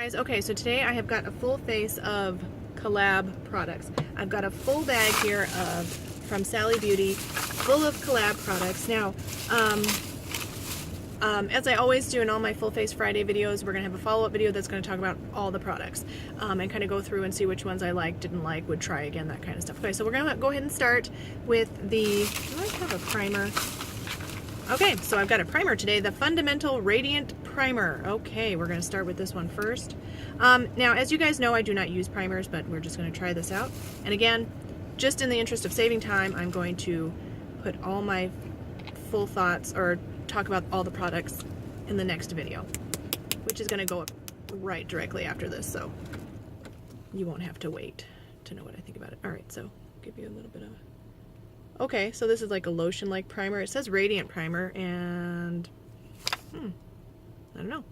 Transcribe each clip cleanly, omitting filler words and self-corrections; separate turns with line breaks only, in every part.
Guys, okay, so today I have got a full face of Collab products. I've got a full bag here from Sally Beauty, full of Collab products. Now, as I always do in all my Full Face Friday videos, we're going to have a follow-up video that's going to talk about all the products and kind of go through and see which ones I liked, didn't like, would try again, that kind of stuff. Okay, so we're going to go ahead and start with the, do I have a primer? Okay, so I've got a primer today, the Fundamental Radiant Primer. Okay, we're going to start with this one first. Now, as you guys know, I do not use primers, but we're just going to try this out. And again, just in the interest of saving time, I'm going to put all my full thoughts or talk about all the products in the next video, which is going to go up right directly after this, so you won't have to wait to know what I think about it. All right, so I'll give you a little bit of a... Okay, so this is like a lotion-like primer. It says Radiant Primer, and I don't know.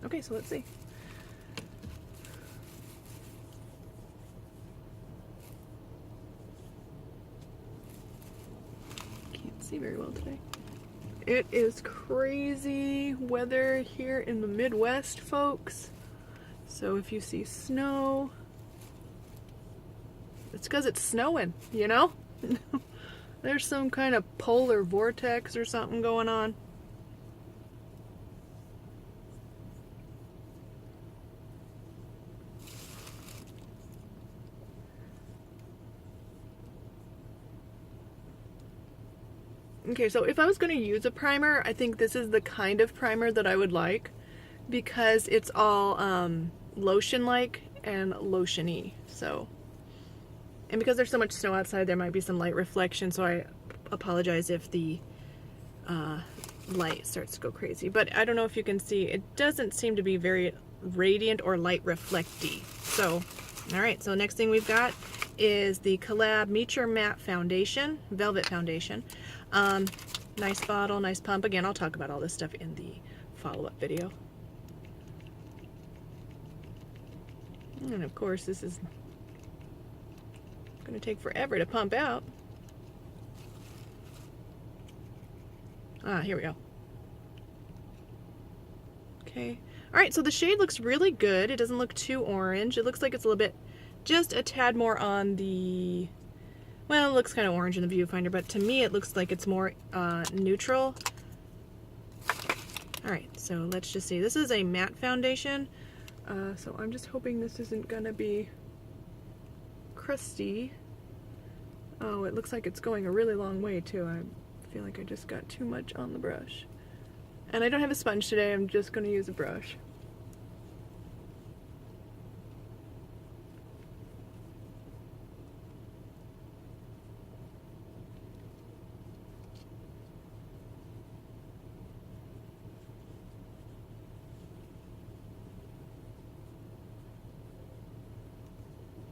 Okay, so let's see. Can't see very well today. It is crazy weather here in the Midwest, folks. So if you see snow, it's because it's snowing, you know? There's some kind of polar vortex or something going on. Okay, so if I was going to use a primer, I think this is the kind of primer that I would like because it's all lotion-like and lotion-y, so... And because there's so much snow outside, there might be some light reflection, so I apologize if the light starts to go crazy. But I don't know if you can see, it doesn't seem to be very radiant or light reflecty. So, all right, so next thing we've got is the Collab Meet Your Matte Foundation, Velvet Foundation. Nice bottle, nice pump. Again, I'll talk about all this stuff in the follow-up video. And of course, this is going to take forever to pump out. Ah, here we go. Okay. All right, so the shade looks really good. It doesn't look too orange. It looks like it's a little bit, just a tad more on the, well, it looks kind of orange in the viewfinder, but to me it looks like it's more neutral. All right, so let's just see. This is a matte foundation, so I'm just hoping this isn't gonna be crusty. Oh, it looks like it's going a really long way too. I feel like I just got too much on the brush. And I don't have a sponge today, I'm just going to use a brush.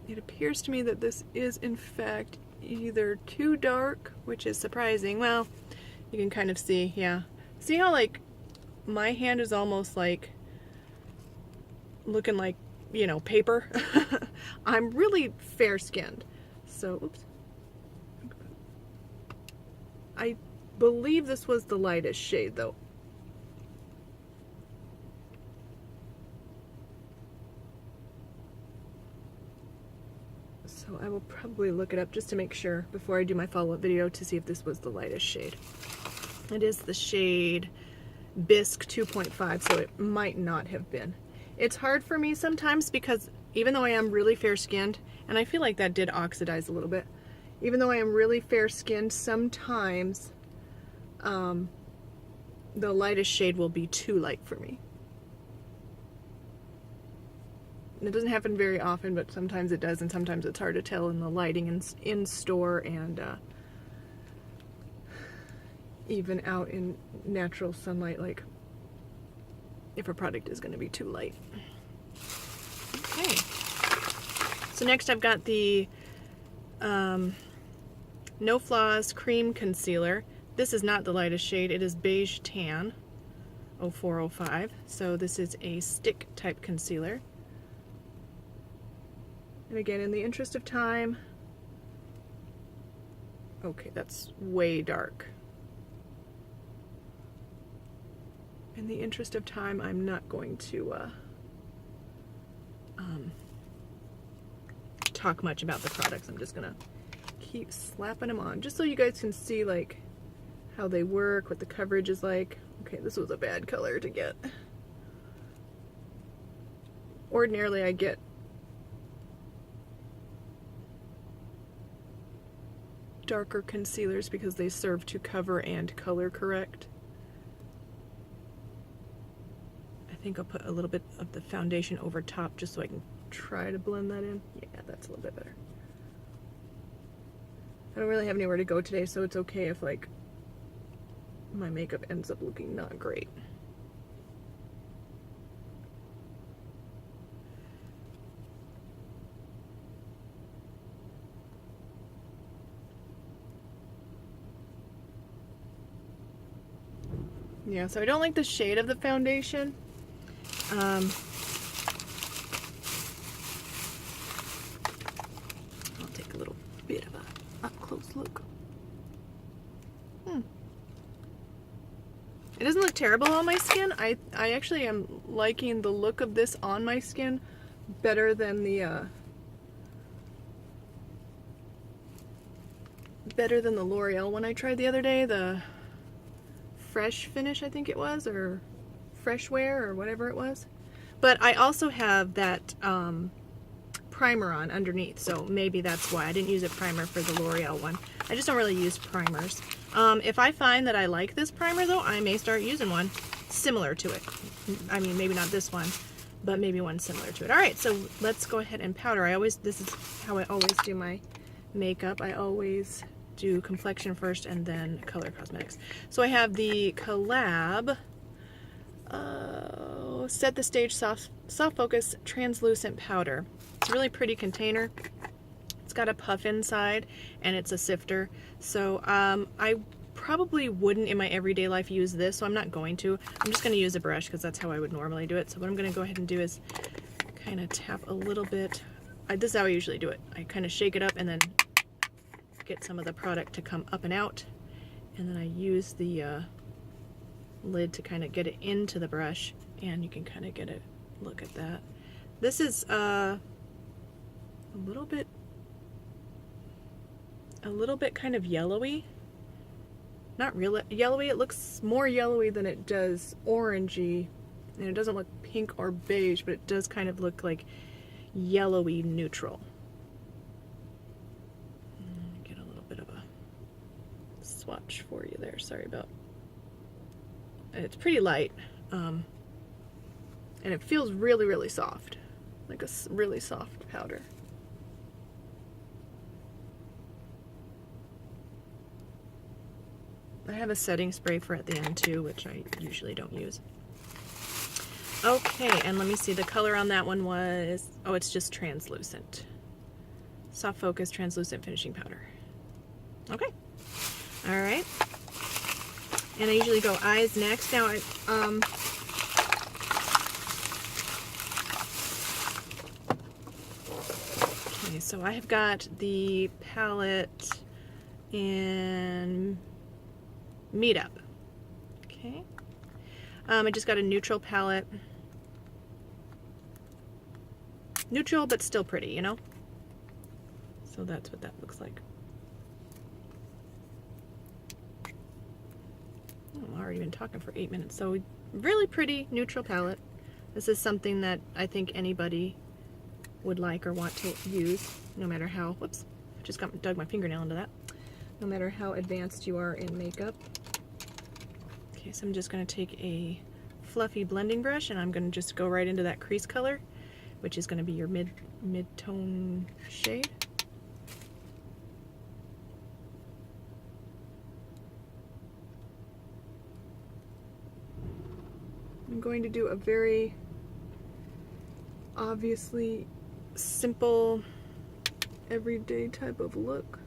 It appears to me that this is in fact either too dark, which is surprising. Well, you can kind of see, yeah. See how like my hand is almost like looking like, you know, paper? I'm really fair-skinned. So, oops. I believe this was the lightest shade though. So I will probably look it up just to make sure before I do my follow-up video to see if this was the lightest shade. It is the shade Bisque 2.5, so it might not have been. It's hard for me sometimes because even though I am really fair-skinned, and I feel like that did oxidize a little bit, even though I am really fair-skinned, sometimes the lightest shade will be too light for me. It doesn't happen very often, but sometimes it does, and sometimes it's hard to tell in the lighting in store and even out in natural sunlight, like if a product is going to be too light. Okay. So next I've got the No Flaws Cream Concealer. This is not the lightest shade. It is Beige Tan 0405. So this is a stick type concealer. And again, in the interest of time, okay, that's way dark. In the interest of time, I'm not going to talk much about the products. I'm just gonna keep slapping them on just so you guys can see like how they work, what the coverage is like. Okay, this was a bad color to get. Ordinarily I get darker concealers because they serve to cover and color correct. I think I'll put a little bit of the foundation over top just so I can try to blend that in. Yeah, that's a little bit better. I don't really have anywhere to go today, so it's okay if like my makeup ends up looking not great. Yeah, so I don't like the shade of the foundation. I'll take a little bit of a up-close look. It doesn't look terrible on my skin. I actually am liking the look of this on my skin better than the L'Oreal one I tried the other day, the Fresh Finish I think it was, or Fresh Wear or whatever it was. But I also have that primer on underneath, so maybe that's why I didn't use a primer for the L'Oreal one. I just don't really use primers. If I find that I like this primer though, I may start using one similar to it. I mean, maybe not this one, but maybe one similar to it. All right, so let's go ahead and powder. This is how I always do my makeup. I always do complexion first and then color cosmetics. So I have the Collab Set the Stage Soft Focus Translucent Powder. It's a really pretty container. It's got a puff inside and it's a sifter. So I probably wouldn't in my everyday life use this, so I'm not going to. I'm just going to use a brush because that's how I would normally do it. So what I'm going to go ahead and do is kind of tap a little bit. This is how I usually do it. I kind of shake it up and then get some of the product to come up and out, and then I use the lid to kind of get it into the brush, and you can kind of get a look at that. This is a little bit kind of yellowy. Not real yellowy, it looks more yellowy than it does orangey, and it doesn't look pink or beige, but it does kind of look like yellowy neutral. Get a little bit of a swatch for you there, sorry about. It's pretty light, and it feels really, really soft, like a really soft powder. I have a setting spray for at the end too, which I usually don't use. Okay, and let me see, the color on that one was, oh, it's just translucent. Soft Focus Translucent Finishing Powder. Okay, all right. And I usually go eyes next. Now, okay, so I have got the palette in Meetup. Okay. I just got a neutral palette. Neutral, but still pretty, you know? So that's what that looks like. Oh, I've already been talking for 8 minutes. So really pretty neutral palette. This is something that I think anybody would like or want to use, no matter how, whoops, I just dug my fingernail into that. No matter how advanced you are in makeup. Okay, so I'm just going to take a fluffy blending brush and I'm going to just go right into that crease color, which is going to be your mid-tone shade. I'm going to do a very obviously simple, everyday type of look.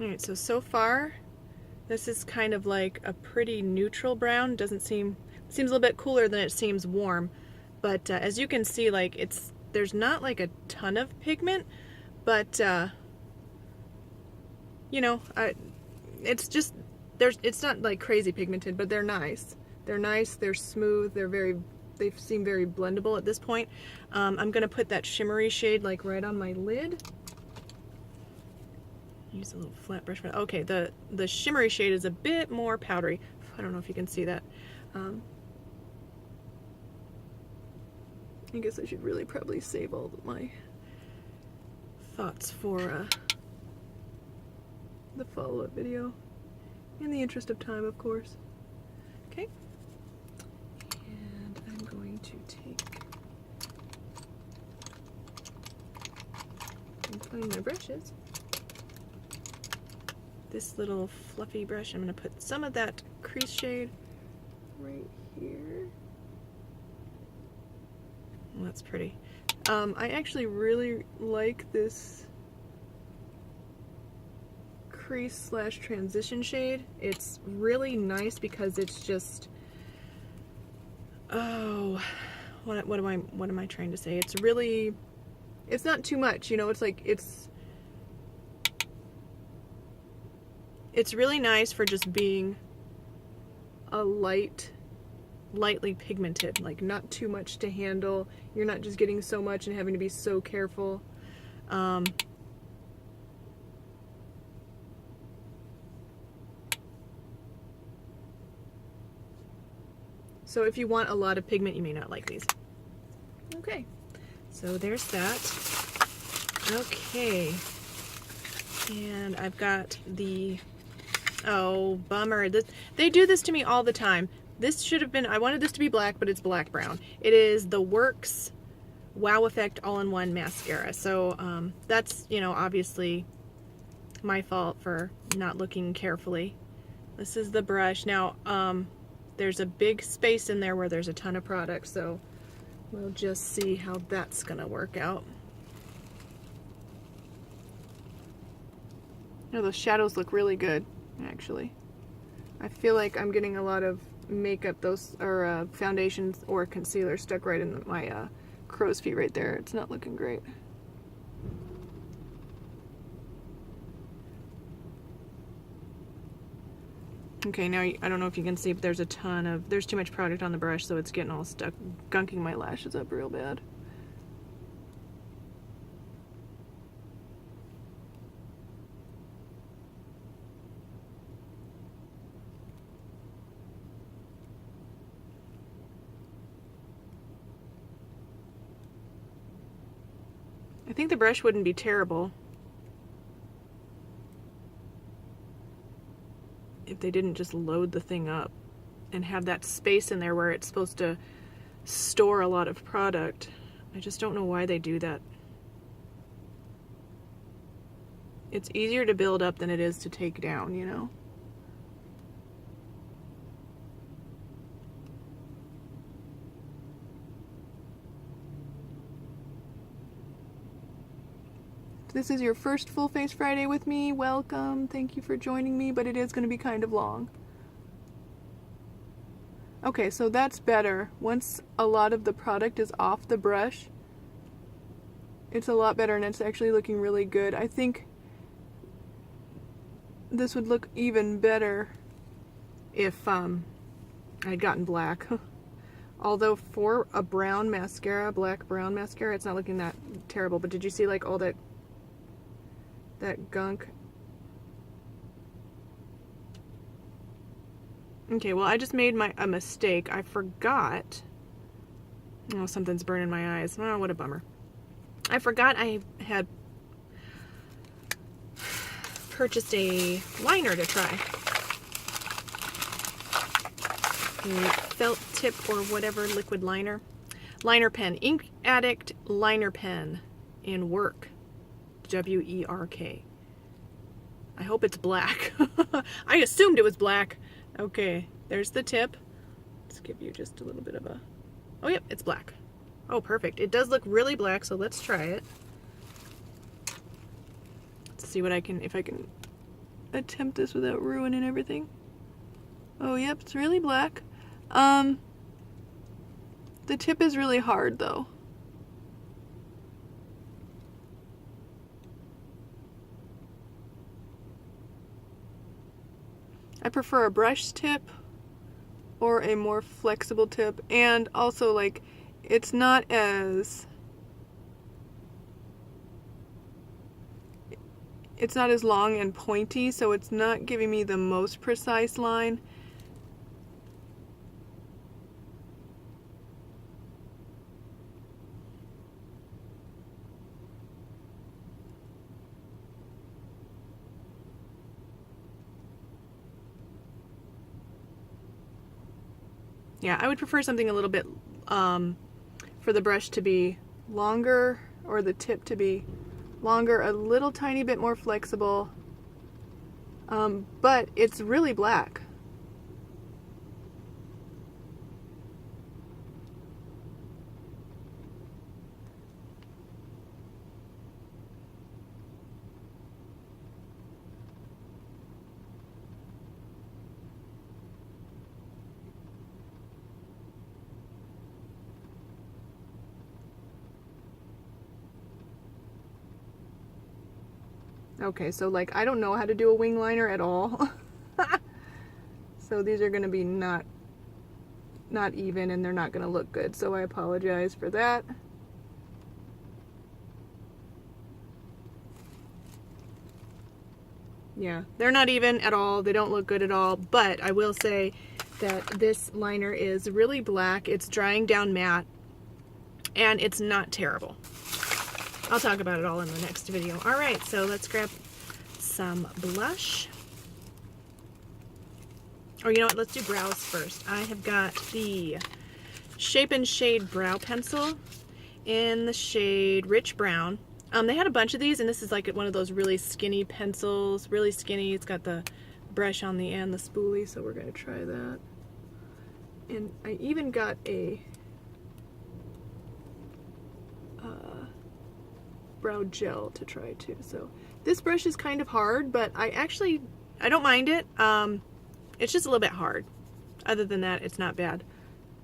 Alright, so far, this is kind of like a pretty neutral brown. Doesn't seem, seems a little bit cooler than it seems warm. But as you can see, like there's not like a ton of pigment, but you know, it's just, it's not like crazy pigmented, but they're nice. They're nice, they're smooth, they seem very blendable at this point. I'm gonna put that shimmery shade like right on my lid. Use a little flat brush. Okay, the shimmery shade is a bit more powdery. I don't know if you can see that. I guess I should really probably save all of my thoughts for the follow-up video, in the interest of time, of course. Okay, and I'm going to find my brushes. This little fluffy brush, I'm going to put some of that crease shade right here. Well, that's pretty. I actually really like this crease slash transition shade. It's really nice because it's just, oh, what am I trying to say? It's really, it's not too much, you know. It's like it's really nice for just being a lightly pigmented, like not too much to handle. You're not just getting so much and having to be so careful. So if you want a lot of pigment, you may not like these. Okay, so there's that. Okay, and I've got the, oh, bummer. They do this to me all the time. This should have been, I wanted this to be black, but it's black brown. It is the Works Wow Effect All-in-One Mascara. So that's, you know, obviously my fault for not looking carefully. This is the brush. Now, there's a big space in there where there's a ton of product, so we'll just see how that's gonna work out. No, those shadows look really good, actually. I feel like I'm getting a lot of makeup, or foundations or concealer stuck right in my crow's feet right there. It's not looking great. Okay, now I don't know if you can see, but there's too much product on the brush, so it's getting all stuck, gunking my lashes up real bad. I think the brush wouldn't be terrible if they didn't just load the thing up and have that space in there where it's supposed to store a lot of product. I just don't know why they do that. It's easier to build up than it is to take down, you know? If this is your first Full Face Friday with me, welcome. Thank you for joining me, but it is going to be kind of long. Okay, so that's better. Once a lot of the product is off the brush, it's a lot better and it's actually looking really good. I think this would look even better if I'd gotten black. Although for a brown mascara, black brown mascara, it's not looking that terrible. But did you see like all that gunk? Okay, well I just made a mistake. I forgot. Oh, something's burning my eyes. Oh, what a bummer. I forgot I had purchased a liner to try. A felt tip or whatever liquid liner. Liner pen. Ink Addict liner pen in Work. W-E-R-K. I hope it's black. I assumed it was black. Okay, there's the tip. Let's give you just a little bit of a... Oh, yep, it's black. Oh, perfect. It does look really black, so let's try it. Let's see what if I can attempt this without ruining everything. Oh, yep, it's really black. The tip is really hard though. I prefer a brush tip or a more flexible tip, and also like it's not as long and pointy, so it's not giving me the most precise line. Yeah, I would prefer something a little bit, for the brush to be longer, or the tip to be longer, a little tiny bit more flexible, but it's really black. Okay, so like I don't know how to do a wing liner at all. So these are going to be not even, and they're not going to look good, so I apologize for that. Yeah, they're not even at all. They don't look good at all, but I will say that this liner is really black. It's drying down matte, and it's not terrible. I'll talk about it all in the next video. All right, so let's grab some blush. Oh, you know what? Let's do brows first. I have got the Shape and Shade Brow Pencil in the shade Rich Brown. They had a bunch of these, and this is like one of those really skinny pencils, really skinny. It's got the brush on the end, the spoolie, so we're going to try that. And I even got a brow gel to try too. So this brush is kind of hard, but I don't mind it. It's just a little bit hard. Other than that, it's not bad.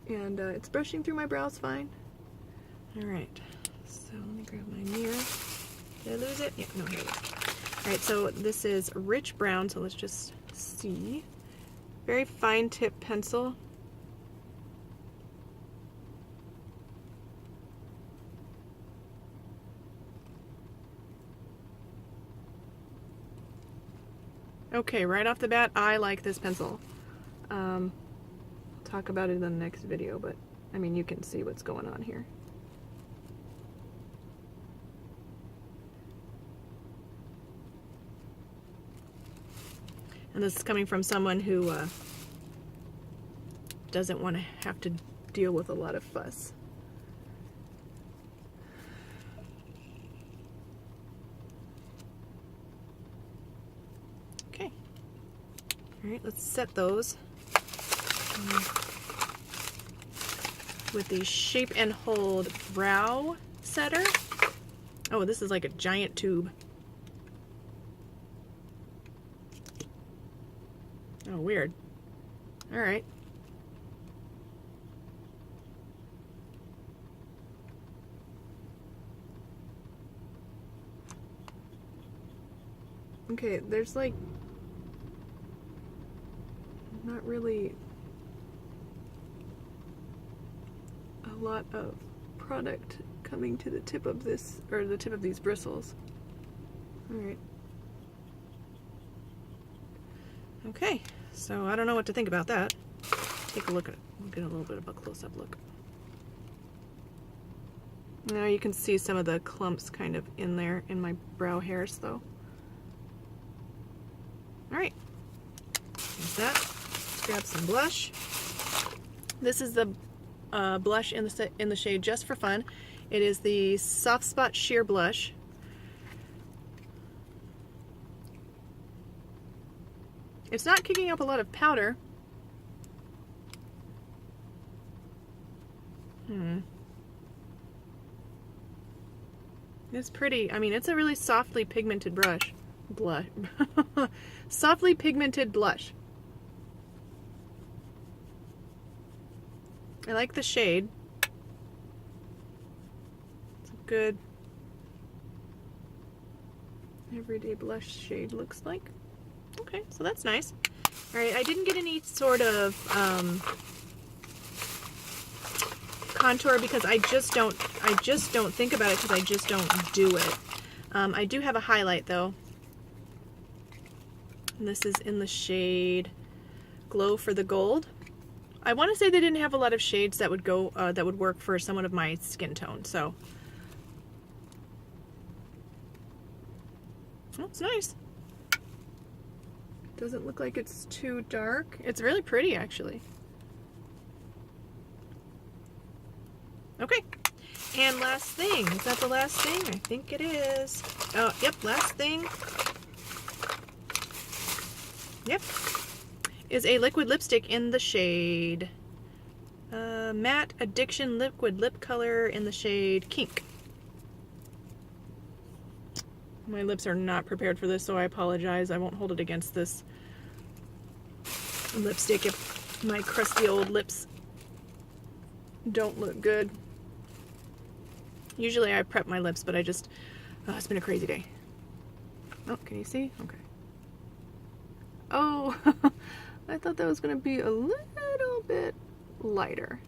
And it's brushing through my brows fine. All right, so let me grab my mirror. Did I lose it? Yeah, no, here it is. All right, so this is Rich Brown, so let's just see. Very fine tip pencil. Okay, right off the bat, I like this pencil. I'll talk about it in the next video, but I mean, you can see what's going on here. And this is coming from someone who doesn't want to have to deal with a lot of fuss. Okay. All right, let's set those with the Shape and Hold Brow Setter. Oh, this is like a giant tube. Oh, weird. All right. Okay, there's like not really a lot of product coming to the tip of this, or the tip of these bristles. All right. Okay, so I don't know what to think about that. Take a look at it. We'll get a little bit of a close-up look. Now you can see some of the clumps kind of in there in my brow hairs though. All right, there's that. Let's grab some blush. This is the blush in the shade Just for Fun. It is the Soft Spot Sheer Blush. It's not kicking up a lot of powder. It's pretty. I mean, it's a really softly pigmented brush. blush. Softly pigmented blush. I like the shade. It's a good everyday blush shade, looks like. Okay, so that's nice. All right, I didn't get any sort of contour because I just don't think about it because I just don't do it. I do have a highlight though. And this is in the shade Glow for the Gold. I want to say they didn't have a lot of shades that would go that would work for someone of my skin tone. So, oh, it's nice. Doesn't look like it's too dark. It's really pretty, actually. Okay. And last thing. Is that the last thing? I think it is. Oh, yep. Last thing. Yep. Is a liquid lipstick in the shade Matte Addiction Liquid Lip Color in the shade Kink. My lips are not prepared for this, so I apologize. I won't hold it against this lipstick if my crusty old lips don't look good. Usually I prep my lips, but I just, it's been a crazy day. Oh, can you see? Okay. Oh, I thought that was going to be a little bit lighter.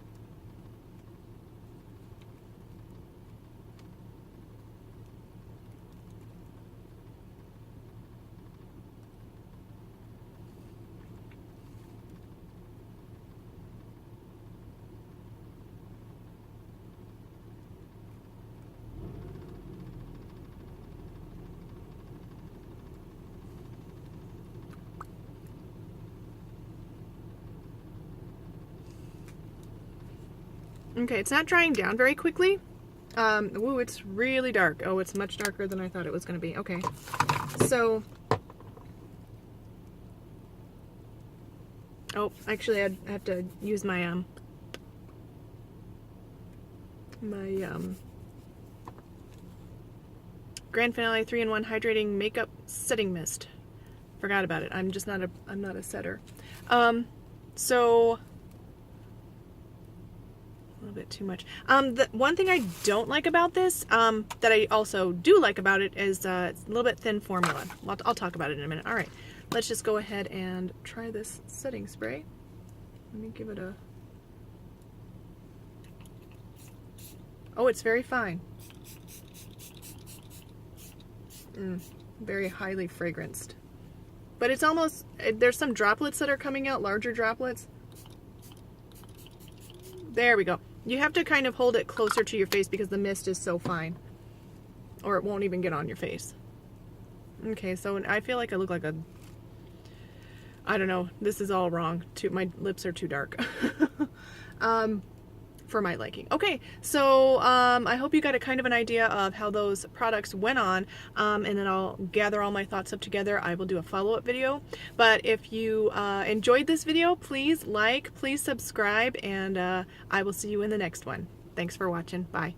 Okay, it's not drying down very quickly. Ooh, it's really dark. Oh, it's much darker than I thought it was going to be. Okay, so... Oh, actually, I'd have to use my, Grand Finale 3-in-1 Hydrating Makeup Setting Mist. Forgot about it. I'm not a setter. So... a little bit too much. The one thing I don't like about this, that I also do like about it, is it's a little bit thin formula. I'll talk about it in a minute. All right, let's just go ahead and try this setting spray. Let me give it a... Oh, it's very fine. Very highly fragranced. But it's almost, there's some droplets that are coming out, larger droplets. There we go. You have to kind of hold it closer to your face because the mist is so fine. Or it won't even get on your face. Okay, so I feel like I look like a... I don't know. This is all wrong. My lips are too dark. For my liking. Okay, so I hope you got a kind of an idea of how those products went on, and then I'll gather all my thoughts up together. I will do a follow-up video. But if you enjoyed this video, please like, please subscribe, and I will see you in the next one. Thanks for watching. Bye.